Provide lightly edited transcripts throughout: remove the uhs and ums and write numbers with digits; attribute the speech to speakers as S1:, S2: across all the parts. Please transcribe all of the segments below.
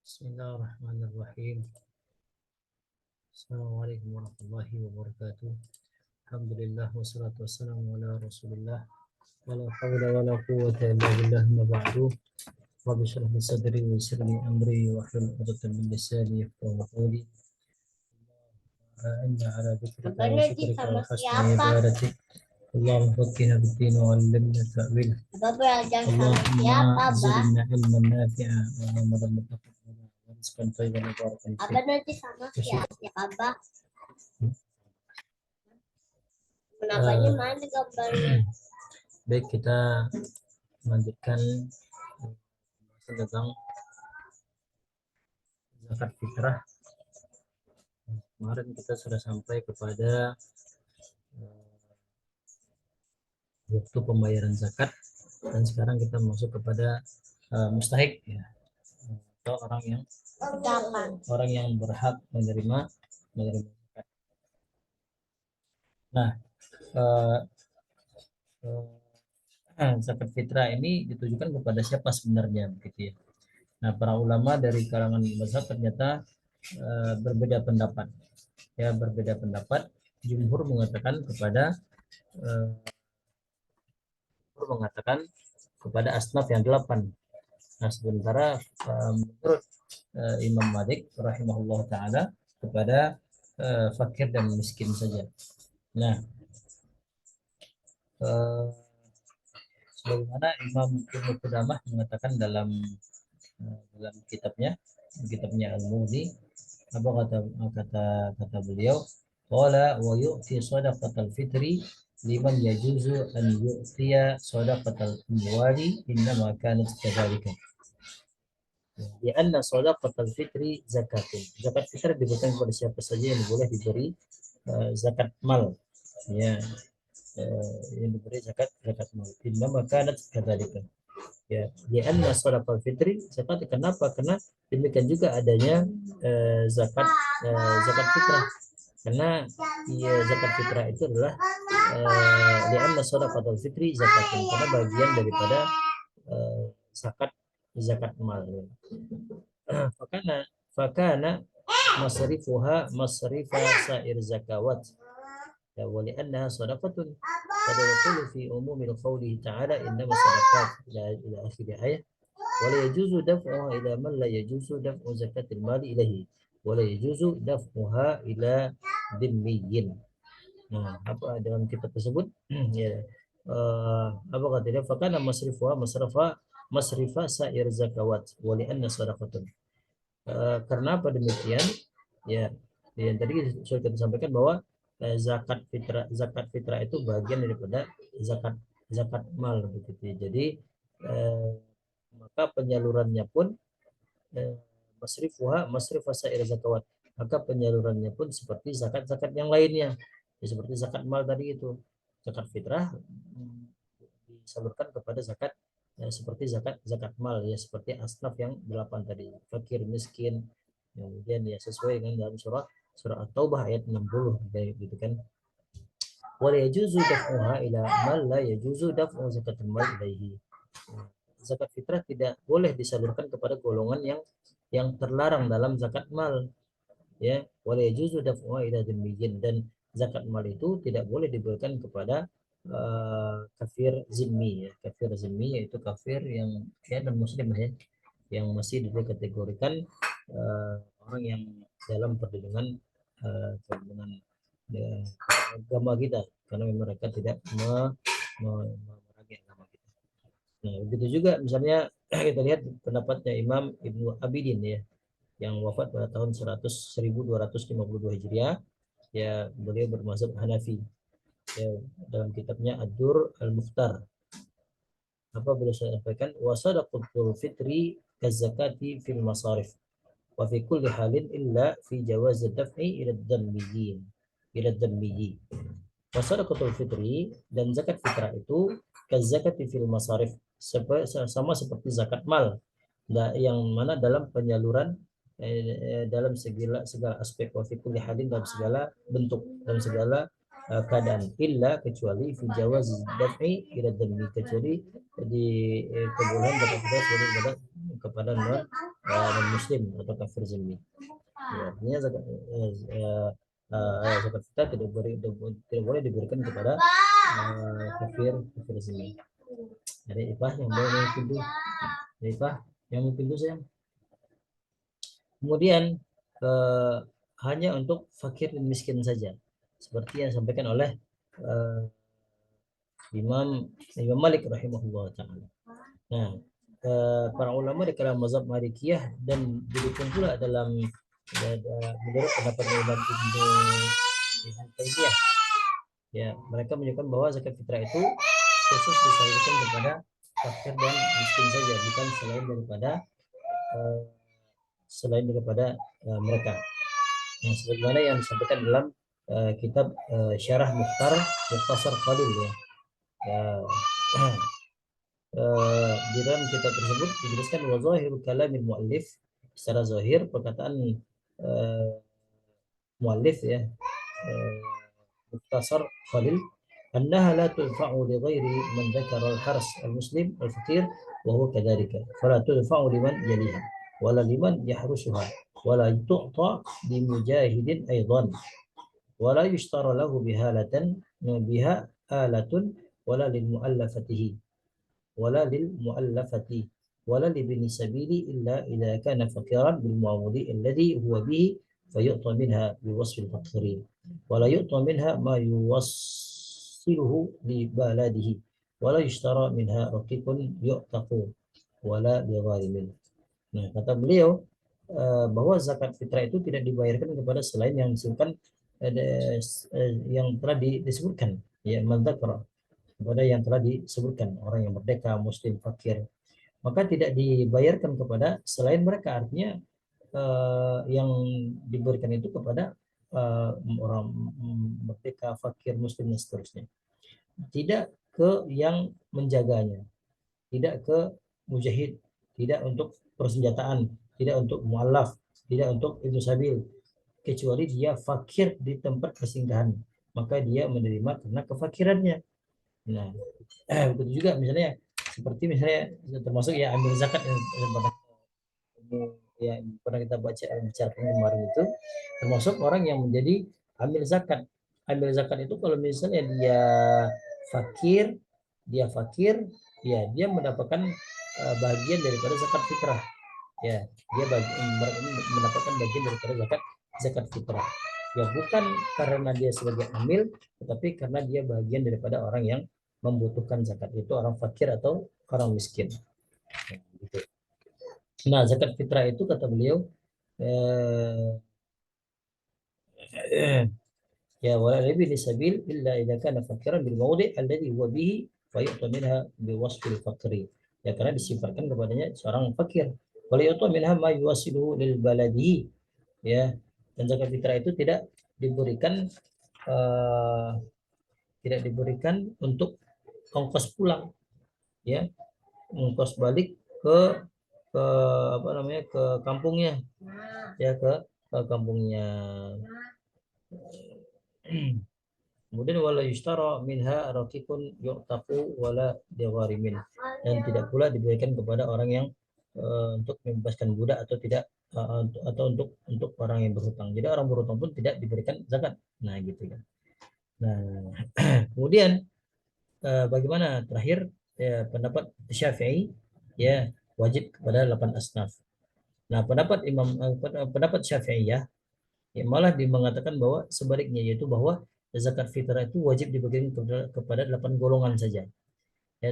S1: Bismillahirrahmanirrahim. Assalamualaikum warahmatullahi wabarakatuh. Alhamdulillah wassalatu wassalamu ala Rasulillah. Wala haula wala quwwata illa billah ma ba'du. Rabbi shrah li sadri wa yassir li amri wa hlul 'uqdatam min lisani yafqahu qawli. Inna ala dzikrika wa syukrika wa husni ibadatik. Allahumma faqqihna fid-din wa 'allimna ta'wil. Allahumma zidna ilman nafi'a wa 'amalan mutaqabbala wa rizqan thayyiban mubarakan fihi.
S2: Abah nanti sama siapa Abah? Kenapanya mana gambarnya?
S1: Baik, kita melanjutkan pembahasan tentang zakat fitrah. Kemarin kita sudah sampai kepada waktu pembayaran zakat, dan sekarang kita masuk kepada mustahik, ya, atau orang yang berhak menerima zakat. Nah, zakat fitrah ini ditujukan kepada siapa sebenarnya, begitu ya. Nah, para ulama dari kalangan mazhab ternyata berbeda pendapat. Ya, berbeda pendapat. Jumhur mengatakan kepada asnaf yang 8. Nah, sementara menurut Imam Malik rahimahullah taala kepada fakir dan miskin saja. Nah, sebagaimana Imam Ibnu Qudamah mengatakan dalam kitabnya Al-Mughni, apa kata beliau, qala wa yu'ti shadaqatal fitri liman yajuzu an yu'tiya shadaqatal amwali innama kanat kadzalika. Di anna shadaqatal fitri zakatun. Zakat fitrah diberikan kepada siapa saja yang boleh diberi zakat mal. Ya, yang diberi zakat mal. Innama kanat kadzalika. Ya, di anna shadaqatal fitri zakat. Kenapa? Karena demikian juga adanya zakat fitrah. Karena zakat fitrah itu adalah di anna shadaqatal fitri zakatun, karena bagian daripada zakat mal. Fakana masrifuha masrifa sa'ir zakawat. Ya, wa li'annaha sadaqatun. Qad yaqulu fi umumil qawlihi ta'ala innama sadaqat ila akhir ayat. Wa la yajuzu daf'uha ila man la yajuzu daf'u zakatil mali ilahi. Wa la yajuzu daf'uha ila dhimmiyin. Nah, apa dalam kitab tersebut? Ya, apa katanya? Fakana masrifuha masrifa sa'ir zakawat wa li'anna sadaqatun. Karena apa demikian? Ya, yang tadi sudah kita sampaikan bahwa zakat fitrah itu bagian daripada zakat mal, begitu. Jadi maka penyalurannya pun masrifa sa'ir zakawat. Maka penyalurannya pun seperti zakat yang lainnya. Ya, seperti zakat mal tadi itu. Zakat fitrah disalurkan kepada zakat seperti zakat mal, ya, seperti asnaf yang 8 tadi, fakir, miskin. Kemudian ya sesuai dengan dalam surah At-Taubah ayat 60 kayak gitu kan. Wala yajuzu daf'uha ila mal la yajuzu daf'u zakatul mal ilaihi. Zakat fitrah tidak boleh disalurkan kepada golongan yang terlarang dalam zakat mal, ya. Wala yajuzu daf'uha ila dhimmiyin, dan zakat mal itu tidak boleh diberikan kepada kafir zimmi, ya. Kafir zimmi yaitu kafir yang non muslim, ya, yang masih dikategorikan orang yang dalam perlindungan agama kita, karena mereka tidak memerangi agama kita. Nah, begitu juga misalnya kita lihat pendapatnya Imam Ibnu Abidin, ya, yang wafat pada tahun 1252 Hijriah. Ya, beliau bermazhab Hanafi. Ya, dalam kitabnya Ad-Dur Al-Mukhtar, apa beliau sampaikan, wa sadaqatul fitri kazakati fil masarif wa fi kulli halin illa fi jawaz ad-daf'i ila ad-dhammiyyin wa sadaqatul fitri, dan zakat fitrah itu kazakati fil masarif, sama seperti zakat mal, yang mana dalam penyaluran dalam segala aspek, wa fi kulli halin, dalam segala bentuk, dalam segala keadaan, illa kecuali fi jawaz daf'i ila dhammi, kecuali di kebolehan dapat kepada non non muslim atau kafir zimmi. Ya, artinya zakat fitrah tidak boleh diberikan kepada kafir zimmi. Jadi Ipah yang boleh memimpin dulu. Ipah yang memimpin dulu sayang. Kemudian hanya untuk fakir dan miskin saja, seperti yang disampaikan oleh Imam Malik rahimahullah taala. Nah, para ulama di kalangan mazhab Malikiyah dan didukung pula dalam menurut pendapat Imam Ibnu Taimiyah, ya mereka menunjukkan bahwa zakat fitrah itu khusus disalurkan kepada fakir dan miskin saja, bukan selain daripada mereka. Nah, sebagaimana yang disampaikan dalam kitab Syarah Mukhtasar Khalil ya. Di dalam kitab tersebut dijelaskan wa zahirul kalamil muallif, secara zahir perkataan muallif ya, Mukhtasar Khalil, annaha la tudfa'u li ghairi man dzakara al-haras al-muslim al-fakir wa huwa kadzalika fala tudfa'u liman yaliha wala liman yahrusuha wala tu'ta li mujahidin aidan wala yushtara lahu biha alatun wala lil muallafatihi wala lil muallafati wala li bini sabili illa idza kana faqiran bil muawwidi alladhi huwa bihi fayu'ta minha bi wasfi al-faqirin wala yu'ta minha ma yuwassiluhu li baladihi wala yushtara minha raqiqun yu'taqu wala li gharimin. Nah, kata beliau bahwa zakat fitrah itu tidak dibayarkan kepada selain yang disebutkan yang telah disebutkan ya, madzakara, kepada yang telah disebutkan, orang yang merdeka, muslim, fakir, maka tidak dibayarkan kepada selain mereka. Artinya yang diberikan itu kepada orang merdeka, fakir, muslim dan seterusnya, tidak ke yang menjaganya, tidak ke mujahid, tidak untuk persenjataan, tidak untuk mu'allaf, tidak untuk ibnu sabil, kecuali dia fakir di tempat persinggahan, maka dia menerima karena kefakirannya. Nah, begitu juga misalnya seperti misalnya termasuk ya ambil zakat yang pernah kita bicarakan kemarin itu, termasuk orang yang menjadi ambil zakat. Ambil zakat itu kalau misalnya fakir, dia mendapatkan bagian daripada zakat fitrah. Ya, dia mendapatkan bagian daripada zakat fitrah. Ya bukan karena dia sebagai amil, tetapi karena dia bagian daripada orang yang membutuhkan zakat, itu orang fakir atau orang miskin. Gitu. Nah, zakat fitrah itu kata beliau ya wala lebih disabil illa idza kana fakiran bil mawdi' alladhi huwa bihi fayu'ta minha bi wasfil faqri. Ya karena disifatkan kepadanya seorang fakir. Wala yu'ta minha ma yuwasiluhu lil baladi. Ya, dan zakat fitrah itu tidak diberikan untuk ongkos pulang, ya, ongkos balik ke kampungnya, ya ke kampungnya. Kemudian wala yushtara minha raqiqun yu'taqu wala digharimin, dan tidak pula diberikan kepada orang yang untuk membebaskan budak atau tidak atau untuk orang yang berhutang. Jadi orang berhutang pun tidak diberikan zakat. Nah, gitu kan. Nah, kemudian bagaimana terakhir ya, pendapat Syafi'i ya wajib kepada 8 asnaf. Nah, pendapat Syafi'iyah ya, malah mengatakan bahwa sebaliknya, yaitu bahwa zakat fitrah itu wajib dibagikan kepada 8 golongan saja. Ya,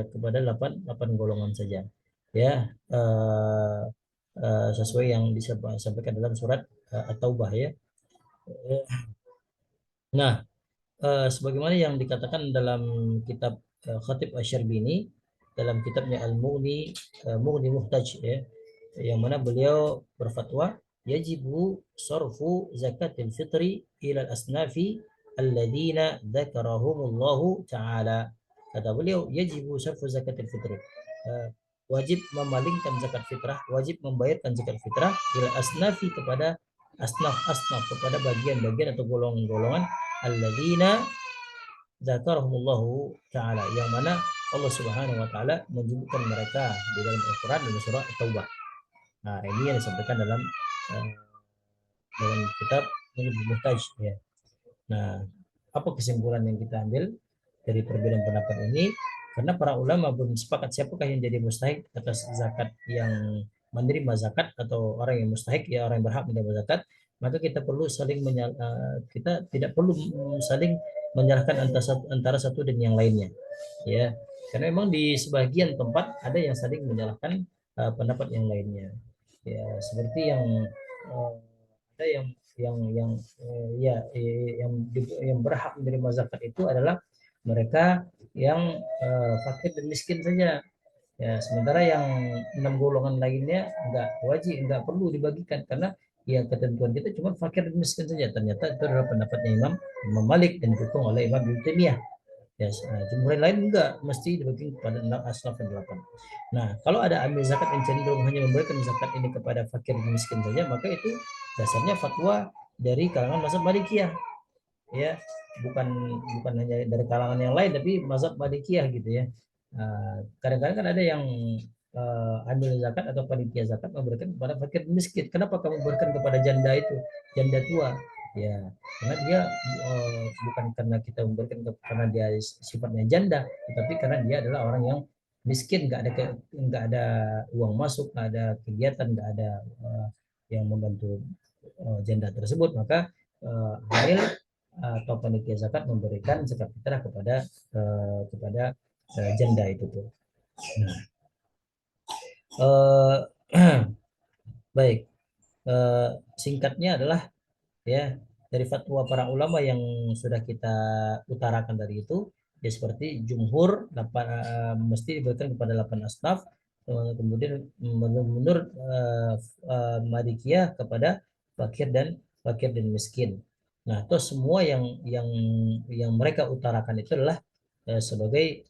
S1: kepada 8 golongan saja. Ya, sesuai yang disampaikan dalam surat At-Taubah ya. Nah, sebagaimana yang dikatakan dalam kitab Khatib Asy-Syarbini dalam kitabnya Al-Mughni Muhtaj ya, yang mana beliau berfatwa yajibu sarfu zakatil fitri ila al-asnafi alladziina dzakarahumullahu ta'ala. Kata beliau yajibu sarfu zakatil fitri, wajib memalingkan zakat fitrah, wajib membayarkan zakat fitrah ila asnafi, kepada asnaf kepada bagian-bagian atau golongan-golongan alladziina dzakarahumullahu ta'ala, yang mana Allah Subhanahu wa taala menyebutkan mereka di dalam Al-Qur'an dalam surah At-Taubah. Nah, ini yang disampaikan eh, dalam kitab Minhajul Muhtaj ya. Nah, apa kesimpulan yang kita ambil dari perbedaan pendapat ini? Karena para ulama belum sepakat siapakah yang jadi mustahik atas zakat, yang menerima zakat atau orang yang mustahik, ya orang yang berhak menerima zakat, maka kita perlu saling kita tidak perlu saling menyalahkan antara satu dan yang lainnya, ya. Karena memang di sebagian tempat ada yang saling menyalahkan pendapat yang lainnya, ya, seperti yang ada yang berhak menerima zakat itu adalah mereka yang fakir dan miskin saja, ya, sementara yang 6 golongan lainnya nggak wajib, nggak perlu dibagikan, karena yang ketentuan kita cuma fakir dan miskin saja. Ternyata itu adalah pendapatnya Imam Malik dan didukung oleh Imam Ibnu Taimiyah. Ya, jumhur lain enggak, mesti dibagi kepada 6 asnaf dan 8. Nah, kalau ada amil zakat yang cenderung hanya memberikan zakat ini kepada fakir dan miskin saja, maka itu dasarnya fatwa dari kalangan mazhab Malikiyah, ya, bukan bukan hanya dari kalangan yang lain, tapi mazhab Malikiyah gitu ya. Kadang-kadang kan ada yang ambil zakat atau panitia zakat memberikan kepada fakir dan miskin. Kenapa kamu berikan kepada janda itu, janda tua? Ya, karena dia bukan karena kita memberikan karena dia sifatnya janda, tetapi karena dia adalah orang yang miskin, nggak ada uang masuk, nggak ada kegiatan, nggak ada yang membantu janda tersebut, maka hamil atau panitia zakat memberikan zakat fitrah kepada janda itu tuh. Nah, baik, singkatnya adalah, ya, dari fatwa para ulama yang sudah kita utarakan tadi itu, ya, seperti jumhur mesti diberikan kepada 8 asnaf, kemudian menurut Malikiyah kepada fakir dan miskin. Nah, terus semua yang mereka utarakan itu adalah sebagai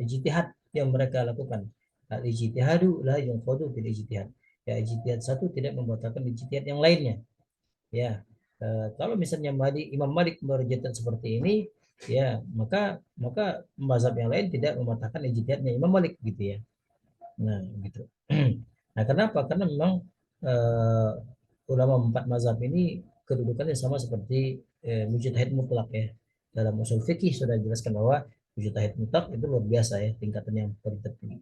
S1: ijtihad yang mereka lakukan. Al ijtihadu la yunqadu bil ijtihad. Ya, ijtihad satu tidak membatalkan ijtihad yang lainnya. Ya, kalau misalnya Imam Malik berjihad seperti ini, ya, maka maka mazhab yang lain tidak mematahkan ijtihadnya Imam Malik gitu ya. Nah, gitu. Nah, kenapa? Karena memang eh, ulama 4 mazhab ini kedudukannya sama seperti mujtahid mutlak ya. Dalam usul fikih sudah dijelaskan bahwa mujtahid mutlak itu luar biasa ya, tingkatan yang paling tertinggi.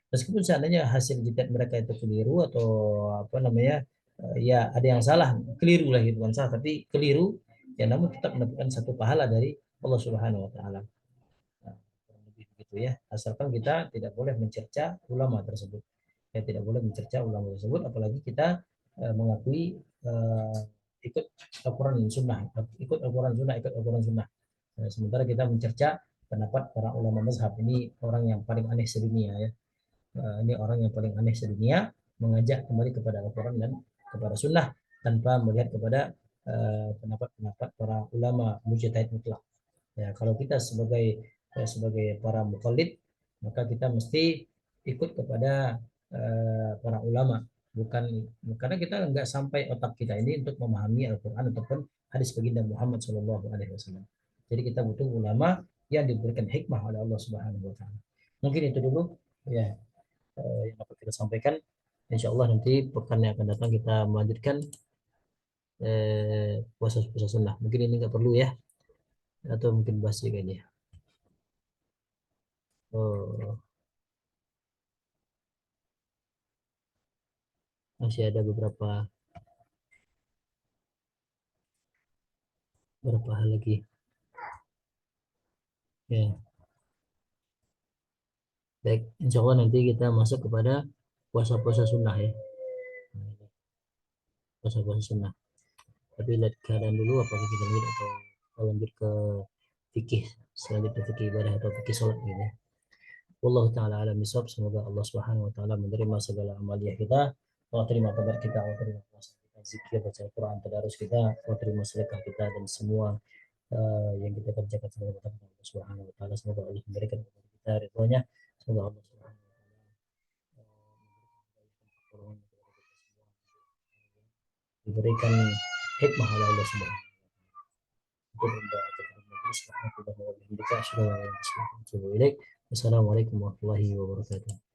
S1: Meskipun seandainya hasil ijtihad mereka itu keliru atau apa namanya, ya ada yang salah, keliru lah gitu, bukan salah tapi keliru, ya, namun tetap mendapatkan satu pahala dari Allah Subhanahu wa taala. Nah, kurang lebih begitu ya. Asalkan kita tidak boleh mencerca ulama tersebut. Ya, tidak boleh mencerca ulama tersebut, apalagi kita mengakui eh, ikut Al-Quran dan Sunnah, ikut Al-Quran Sunnah, ikut Al-Quran Sunnah. Sementara kita mencerca pendapat para ulama mazhab, ini orang yang paling aneh sedunia ya. Ini orang yang paling aneh sedunia, mengajak kembali kepada Al-Quran dan kepada Sunnah tanpa melihat kepada pendapat-pendapat para ulama mujtahid mutlak. Ya, kalau kita sebagai para mukallid, maka kita mesti ikut kepada para ulama, bukan karena kita nggak sampai otak kita ini untuk memahami Al-Quran ataupun hadis baginda Muhammad Shallallahu Alaihi Wasallam. Jadi kita butuh ulama yang diberikan hikmah oleh Allah Subhanahu Wa Taala. Mungkin itu dulu ya yang dapat kita sampaikan. Insya Allah nanti pekan yang akan datang kita melanjutkan puasa-puasa sunnah. Mungkin ini nggak perlu ya, atau mungkin bahas juga ini. Oh, masih ada beberapa hal lagi. Ya, baik. Insya Allah nanti kita masuk kepada puasa-puasa sunnah ya. Puasa-puasa sunnah. Tapi lihat keadaan dulu apakah kita lanjut atau lanjut ke fikih, selanjutnya fikih ibadah atau fikih sholat gitu ya. Wallahu taala alam bisawab. Semoga Allah Subhanahu wa taala menerima segala amaliyah kita. Allah terima kabar kita, Allah terima puasa kita, zikir, baca Al-Quran, tadarus kita, Allah terima sedekah kita dan semua yang kita kerjakan sebagai Allah Subhanahu wa taala. Semoga Allah memberikan kepada kita ridhonya. Semoga Allah Subhanahu wa taala diberikan hikmah oleh Allah Subhanahu wa taala. Assalamualaikum warahmatullahi wabarakatuh.